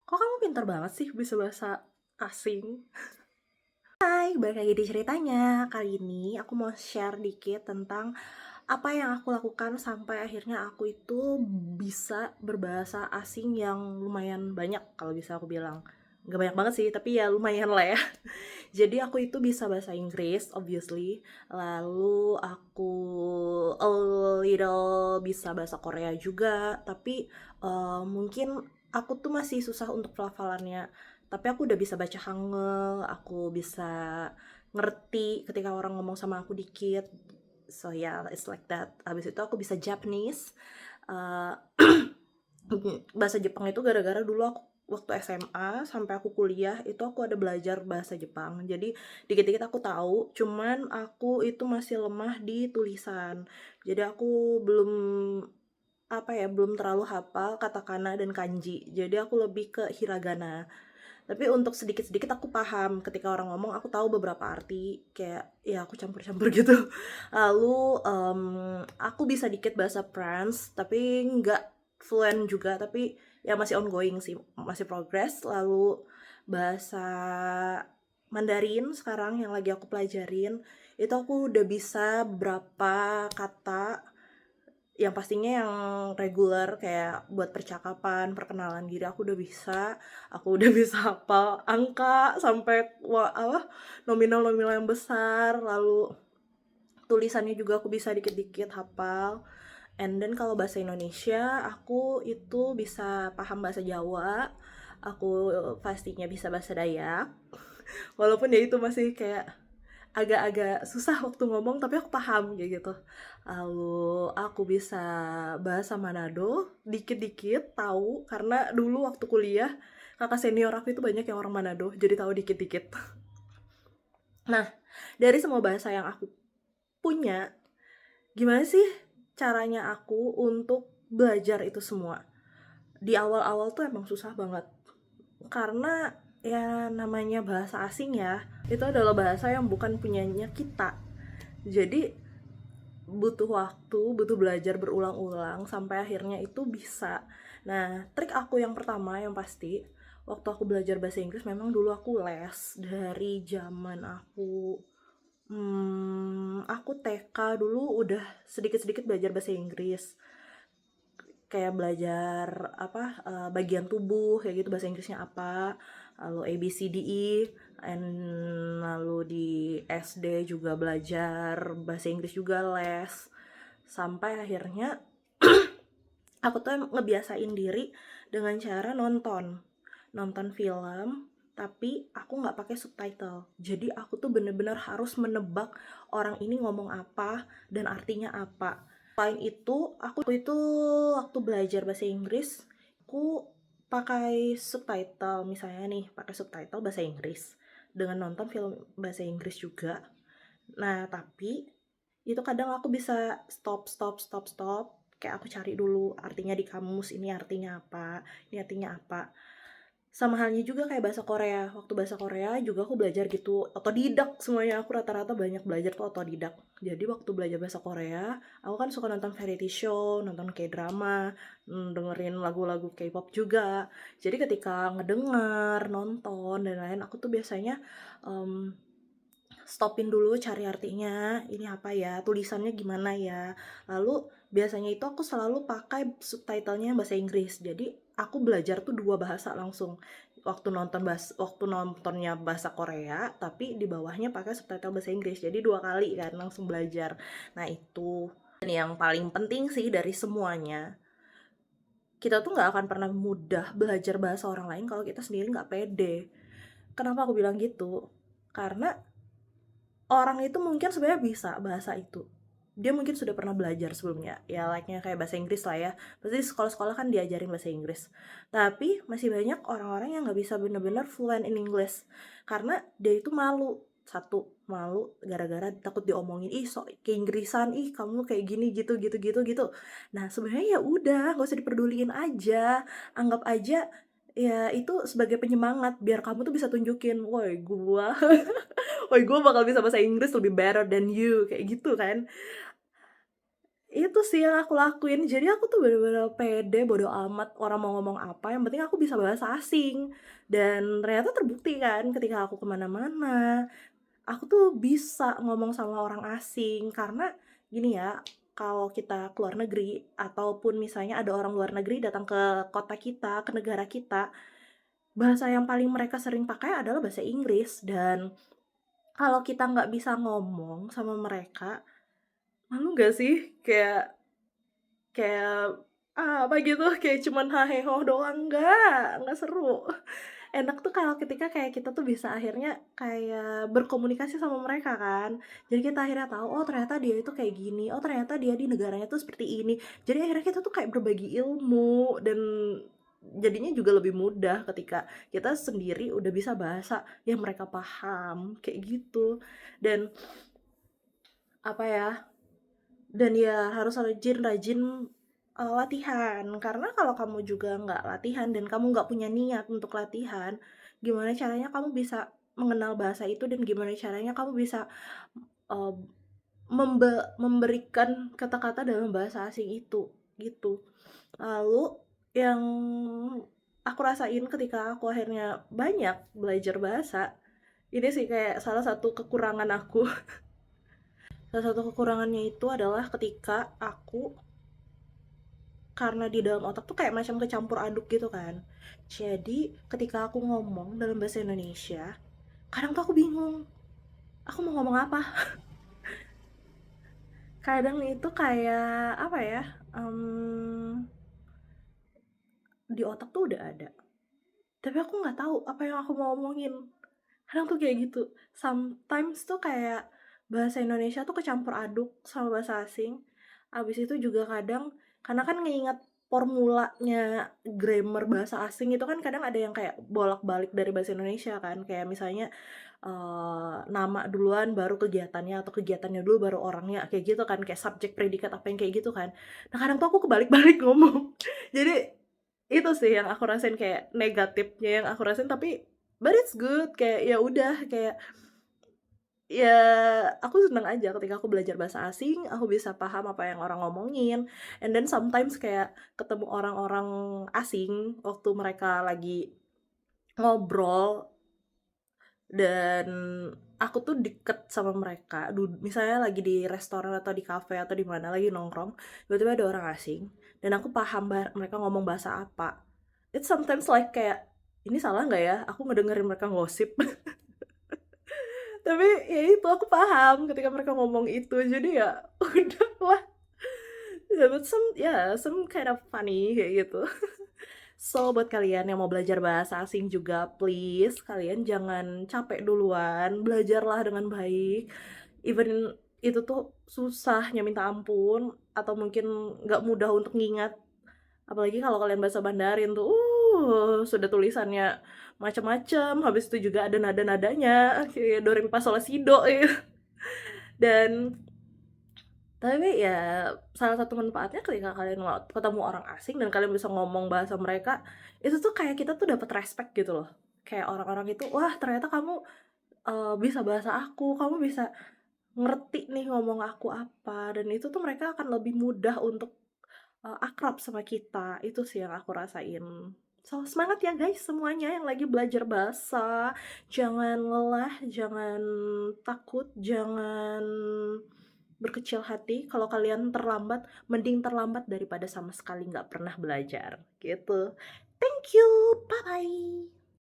Kok kamu pintar banget sih bisa bahasa asing? Hai, balik lagi di ceritanya. Kali ini aku mau share dikit tentang apa yang aku lakukan sampai akhirnya aku itu bisa berbahasa asing yang lumayan banyak kalau bisa aku bilang. Gak banyak banget sih, tapi ya lumayan lah ya. Jadi aku itu bisa bahasa Inggris, obviously. Lalu aku a little bisa bahasa Korea juga, tapi mungkin aku tuh masih susah untuk pelafalannya. Tapi aku udah bisa baca Hangul, aku bisa ngerti ketika orang ngomong sama aku dikit. So yeah, it's like that. Habis itu aku bisa Japanese. Uh, bahasa Jepang itu gara-gara dulu aku waktu SMA sampai aku kuliah itu aku ada belajar bahasa Jepang. Jadi dikit-dikit aku tahu, cuman aku itu masih lemah di tulisan. Jadi aku belum belum terlalu hafal katakana dan kanji. Jadi aku lebih ke hiragana. Tapi untuk sedikit-sedikit aku paham ketika orang ngomong, aku tahu beberapa arti, kayak ya aku campur-campur gitu. Lalu aku bisa dikit bahasa France, tapi nggak fluent juga, tapi ya masih ongoing sih, masih progress. Lalu bahasa Mandarin sekarang yang lagi aku pelajarin, itu aku udah bisa beberapa kata yang pastinya yang reguler kayak buat percakapan, perkenalan diri aku udah bisa hafal angka sampai nominal-nominal yang besar, lalu tulisannya juga aku bisa dikit-dikit hafal. And then kalau bahasa Indonesia, aku itu bisa paham bahasa Jawa, aku pastinya bisa bahasa Dayak. Walaupun ya itu masih kayak agak-agak susah waktu ngomong, tapi aku paham kayak gitu. Lalu aku bisa bahasa Manado dikit-dikit tahu karena dulu waktu kuliah kakak senior aku itu banyak yang orang Manado, jadi tahu dikit-dikit. Nah, dari semua bahasa yang aku punya, gimana sih caranya aku untuk belajar itu semua? Di awal-awal tuh emang susah banget karena ya namanya bahasa asing ya, itu adalah bahasa yang bukan punyanya kita. Jadi butuh waktu, butuh belajar berulang-ulang sampai akhirnya itu bisa. Nah, trik aku yang pertama yang pasti, waktu aku belajar bahasa Inggris memang dulu aku les dari zaman aku TK dulu udah sedikit-sedikit belajar bahasa Inggris. Kayak belajar bagian tubuh kayak gitu bahasa Inggrisnya apa, lalu A B C D E, and lalu di SD juga belajar bahasa Inggris juga les sampai akhirnya aku tuh ngebiasain diri dengan cara nonton film, tapi aku nggak pakai subtitle. Jadi aku tuh bener-bener harus menebak orang ini ngomong apa dan artinya apa. Selain itu, aku itu waktu belajar bahasa Inggris, aku pakai subtitle, misalnya nih, pakai subtitle bahasa Inggris dengan nonton film bahasa Inggris juga. Nah, tapi itu kadang aku bisa stop, kayak aku cari dulu artinya di kamus, ini artinya apa, ini artinya apa. Sama halnya juga kayak bahasa Korea. Waktu bahasa Korea juga aku belajar gitu, otodidak semuanya. Aku rata-rata banyak belajar tuh otodidak. Jadi waktu belajar bahasa Korea, aku kan suka nonton variety show, nonton K-drama, dengerin lagu-lagu K-pop juga. Jadi ketika ngedenger, nonton, dan lain, aku tuh biasanya em, stopin dulu cari artinya, ini apa ya, tulisannya gimana ya. Lalu biasanya itu aku selalu pakai subtitlenya bahasa Inggris. Jadi aku belajar tuh dua bahasa langsung. Waktu nontonnya bahasa Korea, tapi di bawahnya pakai subtitle bahasa Inggris. Jadi dua kali kan langsung belajar. Nah, itu. Dan yang paling penting sih dari semuanya, kita tuh nggak akan pernah mudah belajar bahasa orang lain kalau kita sendiri nggak pede. Kenapa aku bilang gitu? Karena orang itu mungkin sebenarnya bisa bahasa itu, dia mungkin sudah pernah belajar sebelumnya ya, like-nya kayak bahasa Inggris lah ya, pasti di sekolah-sekolah kan diajarin bahasa Inggris, tapi masih banyak orang-orang yang nggak bisa bener-bener fluent in English karena dia itu malu. Satu, malu gara-gara takut diomongin, ih sok keinggrisan, ih kamu kayak gini, gitu gitu gitu gitu. Nah, sebenarnya ya udah nggak usah diperduliin aja, anggap aja ya itu sebagai penyemangat biar kamu tuh bisa tunjukin, woi gua woi gue bakal bisa bahasa Inggris lebih better than you, kayak gitu kan. Itu sih yang aku lakuin. Jadi aku tuh bener-bener pede, bodo amat orang mau ngomong apa, yang penting aku bisa bahasa asing. Dan ternyata terbukti kan ketika aku ke mana-mana, aku tuh bisa ngomong sama orang asing. Karena gini ya, kalau kita ke luar negeri ataupun misalnya ada orang luar negeri datang ke kota kita, ke negara kita, bahasa yang paling mereka sering pakai adalah bahasa Inggris. Dan kalau kita nggak bisa ngomong sama mereka, malu nggak sih? Kayak, apa gitu, kayak cuman haheho doang, nggak seru. Enak tuh kalau ketika kayak kita tuh bisa akhirnya kayak berkomunikasi sama mereka kan. Jadi kita akhirnya tahu, oh ternyata dia itu kayak gini, oh ternyata dia di negaranya tuh seperti ini. Jadi akhirnya kita tuh kayak berbagi ilmu dan jadinya juga lebih mudah ketika kita sendiri udah bisa bahasa yang mereka paham, kayak gitu. Dan apa ya, dan ya harus rajin-rajin, latihan. Karena kalau kamu juga nggak latihan dan kamu nggak punya niat untuk latihan, gimana caranya kamu bisa mengenal bahasa itu dan gimana caranya kamu bisa, eee, memberikan kata-kata dalam bahasa asing itu, gitu. Lalu yang aku rasain ketika aku akhirnya banyak belajar bahasa, ini sih kayak salah satu kekurangan aku. Salah satu kekurangannya itu adalah ketika aku karena di dalam otak tuh kayak macam kecampur aduk gitu kan. Jadi ketika aku ngomong dalam bahasa Indonesia, kadang tuh aku bingung, aku mau ngomong apa. Kadang itu kayak apa ya, mmm, di otak tuh udah ada, tapi aku nggak tahu apa yang aku mau omongin. Kadang tuh kayak gitu. Sometimes tuh kayak bahasa Indonesia tuh kecampur aduk sama bahasa asing. Abis itu juga kadang karena kan nginget formulanya grammar bahasa asing itu kan kadang ada yang kayak bolak-balik dari bahasa Indonesia kan. Kayak misalnya, nama duluan baru kegiatannya atau kegiatannya dulu baru orangnya, kayak gitu kan. Kayak subjek, predikat, apa yang kayak gitu kan. Nah kadang tuh aku kebalik-balik ngomong. Jadi itu sih yang aku rasain kayak negatifnya yang aku rasain, tapi but it's good, kayak ya udah, kayak ya aku seneng aja ketika aku belajar bahasa asing, aku bisa paham apa yang orang ngomongin, and then sometimes kayak ketemu orang-orang asing waktu mereka lagi ngobrol dan aku tuh deket sama mereka, misalnya lagi di restoran atau di kafe atau di mana lagi nongkrong, tiba-tiba ada orang asing dan aku paham mereka ngomong bahasa apa. It's sometimes like kayak, "Ini salah nggak ya? Aku ngedengerin mereka ngosip." Tapi ya itu, aku paham ketika mereka ngomong itu, jadi ya udahlah. Ya but some kind of funny kayak gitu. So, buat kalian yang mau belajar bahasa asing juga, please kalian jangan capek duluan, belajarlah dengan baik. Even itu tuh susahnya minta ampun, atau mungkin nggak mudah untuk ngingat. Apalagi kalau kalian bahasa Mandarin tuh, sudah tulisannya macam-macam, habis itu juga ada nada-nadanya, kayak do, re, mi, fa, sol, la, si, do, gitu. Dan tapi ya salah satu manfaatnya ketika kalian ketemu orang asing dan kalian bisa ngomong bahasa mereka, itu tuh kayak kita tuh dapat respect gitu loh. Kayak orang-orang itu, "Wah ternyata kamu, bisa bahasa aku, kamu bisa ngerti nih ngomong aku apa," dan itu tuh mereka akan lebih mudah untuk, akrab sama kita, itu sih yang aku rasain. So, semangat ya guys semuanya yang lagi belajar bahasa, jangan lelah, jangan takut, jangan berkecil hati kalau kalian terlambat, mending terlambat daripada sama sekali nggak pernah belajar, gitu. Thank you, bye-bye.